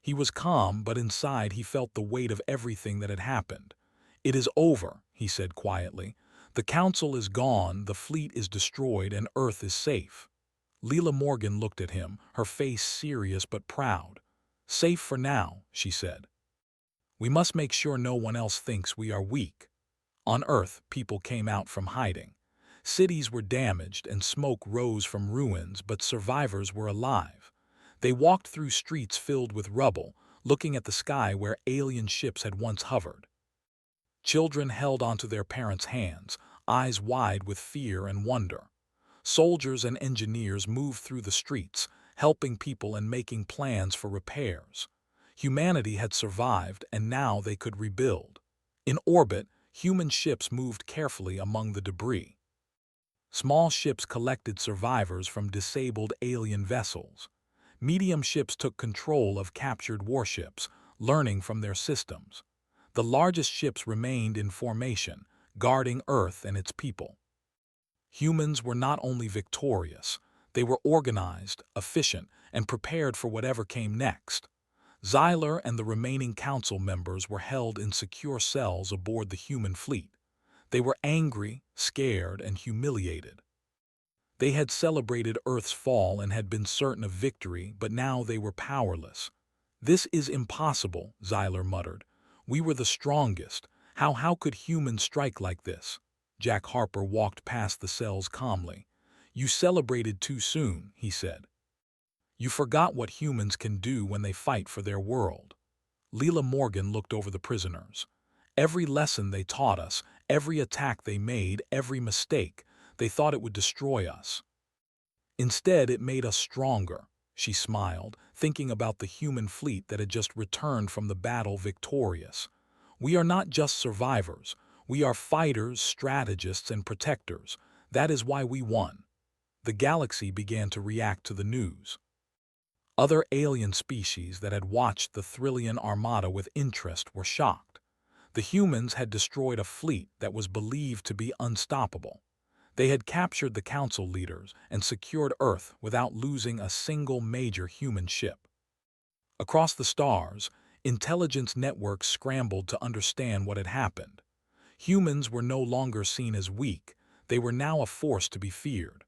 He was calm, but inside he felt the weight of everything that had happened. "It is over," he said quietly. "The Council is gone, the fleet is destroyed, and Earth is safe." Leela Morgan looked at him, her face serious but proud. "Safe for now," she said. "We must make sure no one else thinks we are weak." On Earth, people came out from hiding. Cities were damaged and smoke rose from ruins, but survivors were alive. They walked through streets filled with rubble, looking at the sky where alien ships had once hovered. Children held onto their parents' hands, eyes wide with fear and wonder. Soldiers and engineers moved through the streets, helping people and making plans for repairs. Humanity had survived, and now they could rebuild. In orbit, human ships moved carefully among the debris. Small ships collected survivors from disabled alien vessels. Medium ships took control of captured warships, learning from their systems. The largest ships remained in formation, guarding Earth and its people. Humans were not only victorious, they were organized, efficient, and prepared for whatever came next. Xyler and the remaining council members were held in secure cells aboard the human fleet. They were angry, scared, and humiliated. They had celebrated Earth's fall and had been certain of victory, but now they were powerless. "This is impossible," Xyler muttered. "We were the strongest. How could humans strike like this?" Jack Harper walked past the cells calmly. "You celebrated too soon," he said. "You forgot what humans can do when they fight for their world." Leela Morgan looked over the prisoners. "Every lesson they taught us, every attack they made, every mistake, they thought it would destroy us. Instead, it made us stronger." She smiled, thinking about the human fleet that had just returned from the battle victorious. "We are not just survivors. We are fighters, strategists, and protectors. That is why we won." The galaxy began to react to the news. Other alien species that had watched the Thrillian Armada with interest were shocked. The humans had destroyed a fleet that was believed to be unstoppable. They had captured the council leaders and secured Earth without losing a single major human ship. Across the stars, intelligence networks scrambled to understand what had happened. Humans were no longer seen as weak, they were now a force to be feared.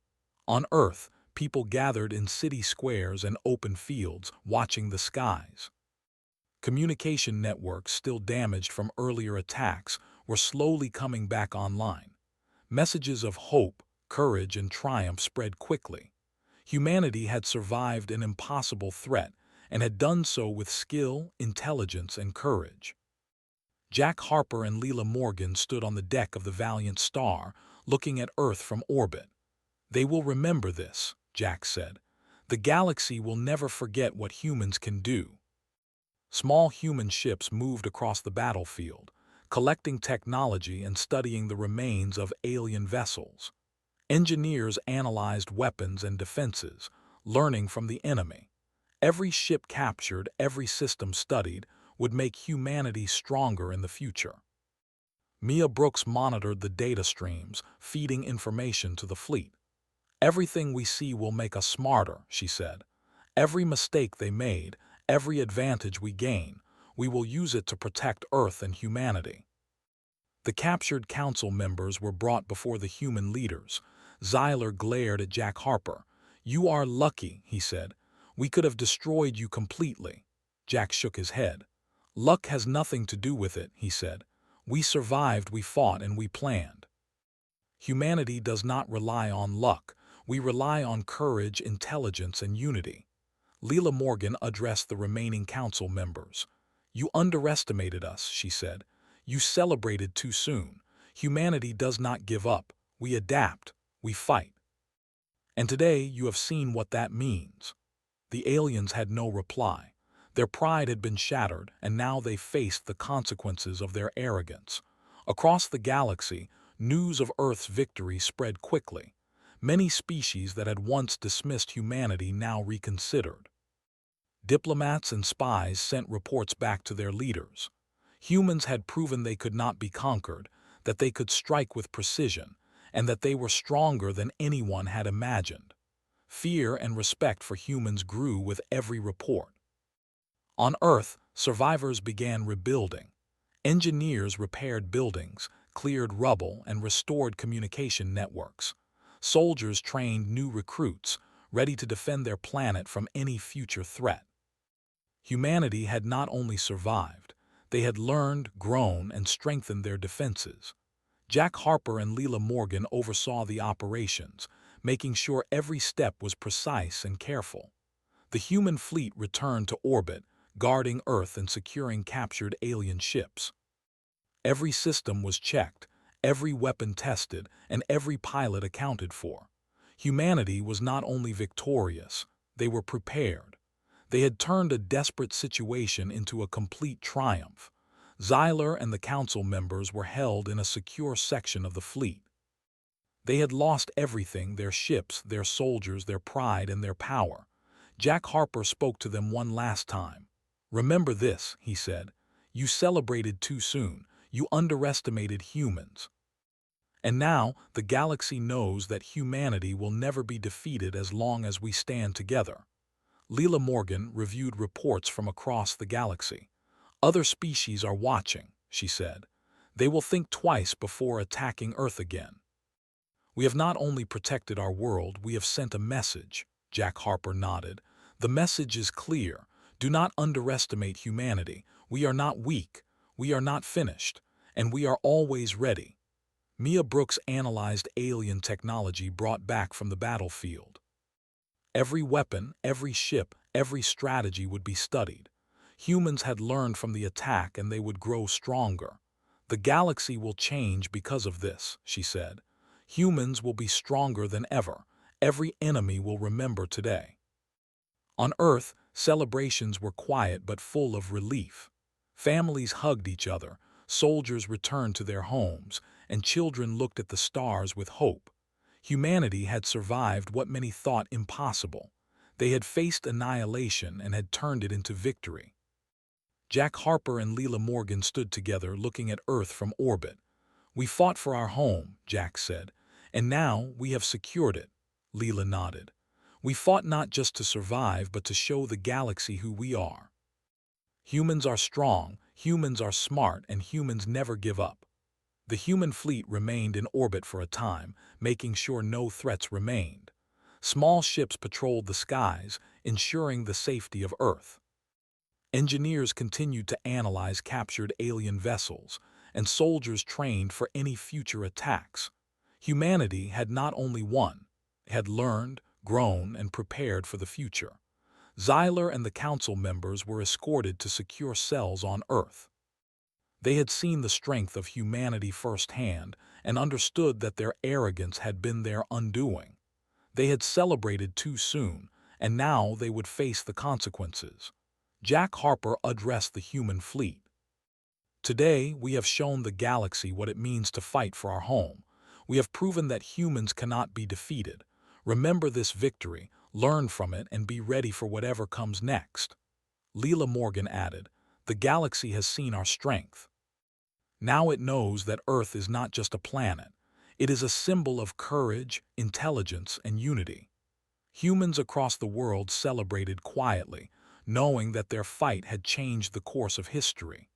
On Earth, people gathered in city squares and open fields, watching the skies. Communication networks, still damaged from earlier attacks, were slowly coming back online. Messages of hope, courage, and triumph spread quickly. Humanity had survived an impossible threat and had done so with skill, intelligence, and courage. Jack Harper and Leela Morgan stood on the deck of the Valiant Star, looking at Earth from orbit. "They will remember this," Jack said. "The galaxy will never forget what humans can do." Small human ships moved across the battlefield, collecting technology and studying the remains of alien vessels. Engineers analyzed weapons and defenses, learning from the enemy. Every ship captured, every system studied, would make humanity stronger in the future. Mia Brooks monitored the data streams, feeding information to the fleet. "Everything we see will make us smarter," she said. "Every mistake they made, every advantage we gain, we will use it to protect Earth and humanity." The captured council members were brought before the human leaders. Xyler glared at Jack Harper. "You are lucky," he said. "We could have destroyed you completely." Jack shook his head. "Luck has nothing to do with it," he said. "We survived, we fought, and we planned." Humanity does not rely on luck. We rely on courage, intelligence, and unity. Leela Morgan addressed the remaining council members. "You underestimated us," she said. "You celebrated too soon. Humanity does not give up. We adapt. We fight. And today you have seen what that means." The aliens had no reply. Their pride had been shattered, and now they faced the consequences of their arrogance. Across the galaxy, news of Earth's victory spread quickly. Many species that had once dismissed humanity now reconsidered. Diplomats and spies sent reports back to their leaders. Humans had proven they could not be conquered, that they could strike with precision, and that they were stronger than anyone had imagined. Fear and respect for humans grew with every report. On Earth, survivors began rebuilding. Engineers repaired buildings, cleared rubble, and restored communication networks. Soldiers trained new recruits, ready to defend their planet from any future threat. Humanity had not only survived, they had learned, grown, and strengthened their defenses. Jack Harper and Leela Morgan oversaw the operations, making sure every step was precise and careful. The human fleet returned to orbit, guarding Earth and securing captured alien ships. Every system was checked, every weapon tested, and every pilot accounted for. Humanity was not only victorious, they were prepared. They had turned a desperate situation into a complete triumph. Xyler and the council members were held in a secure section of the fleet. They had lost everything: their ships, their soldiers, their pride, and their power. Jack Harper spoke to them one last time. "Remember this," he said. "You celebrated too soon. You underestimated humans. And now the galaxy knows that humanity will never be defeated as long as we stand together." Leela Morgan reviewed reports from across the galaxy. "Other species are watching," she said. "They will think twice before attacking Earth again." "We have not only protected our world, we have sent a message," Jack Harper nodded. "The message is clear. Do not underestimate humanity. We are not weak. We are not finished. And we are always ready." Mia Brooks analyzed alien technology brought back from the battlefield. Every weapon, every ship, every strategy would be studied. Humans had learned from the attack, and they would grow stronger. "The galaxy will change because of this," she said. "Humans will be stronger than ever. Every enemy will remember today." On Earth, celebrations were quiet but full of relief. Families hugged each other, soldiers returned to their homes, and children looked at the stars with hope. Humanity had survived what many thought impossible. They had faced annihilation and had turned it into victory. Jack Harper and Leela Morgan stood together, looking at Earth from orbit. "We fought for our home," Jack said, "and now we have secured it." Leela nodded. "We fought not just to survive, but to show the galaxy who we are. Humans are strong, humans are smart, and humans never give up." The human fleet remained in orbit for a time, making sure no threats remained. Small ships patrolled the skies, ensuring the safety of Earth. Engineers continued to analyze captured alien vessels, and soldiers trained for any future attacks. Humanity had not only won, it had learned, grown, and prepared for the future. Xyler and the council members were escorted to secure cells on Earth. They had seen the strength of humanity firsthand and understood that their arrogance had been their undoing. They had celebrated too soon, and now they would face the consequences. Jack Harper addressed the human fleet. Today, we have shown the galaxy what it means to fight for our home. We have proven that humans cannot be defeated. Remember this victory, learn from it, and be ready for whatever comes next. Leela Morgan added, "The galaxy has seen our strength. Now it knows that Earth is not just a planet. It is a symbol of courage, intelligence, and unity." Humans across the world celebrated quietly, knowing that their fight had changed the course of history.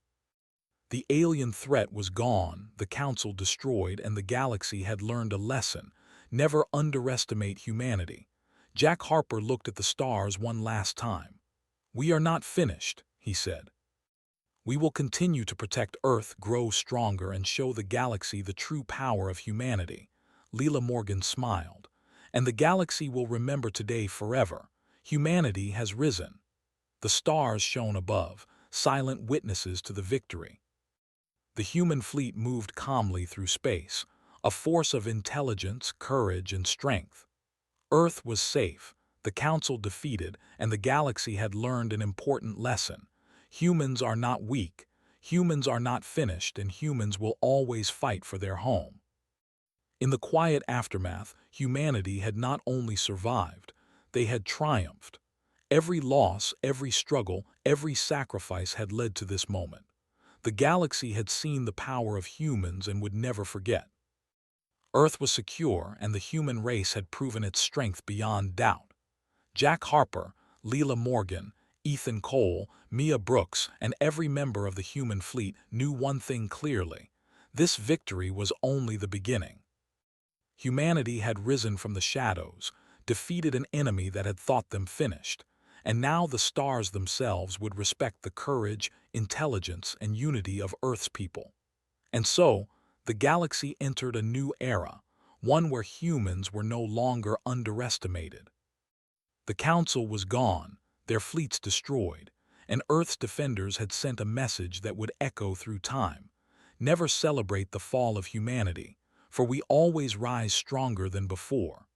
The alien threat was gone, the Council destroyed, and the galaxy had learned a lesson: never underestimate humanity. Jack Harper looked at the stars one last time. "We are not finished," he said. "We will continue to protect Earth, grow stronger, and show the galaxy the true power of humanity." Leela Morgan smiled. "And the galaxy will remember today forever. Humanity has risen." The stars shone above, silent witnesses to the victory. The human fleet moved calmly through space, a force of intelligence, courage, and strength. Earth was safe, the Council defeated, and the galaxy had learned an important lesson. Humans are not weak, humans are not finished, and humans will always fight for their home. In the quiet aftermath, humanity had not only survived, they had triumphed. Every loss, every struggle, every sacrifice had led to this moment. The galaxy had seen the power of humans and would never forget. Earth was secure, and the human race had proven its strength beyond doubt. Jack Harper, Leela Morgan, Ethan Cole, Mia Brooks, and every member of the human fleet knew one thing clearly: this victory was only the beginning. Humanity had risen from the shadows, defeated an enemy that had thought them finished, and now the stars themselves would respect the courage, intelligence, and unity of Earth's people. And so, the galaxy entered a new era, one where humans were no longer underestimated. The Council was gone, their fleets destroyed, and Earth's defenders had sent a message that would echo through time: never celebrate the fall of humanity, for we always rise stronger than before.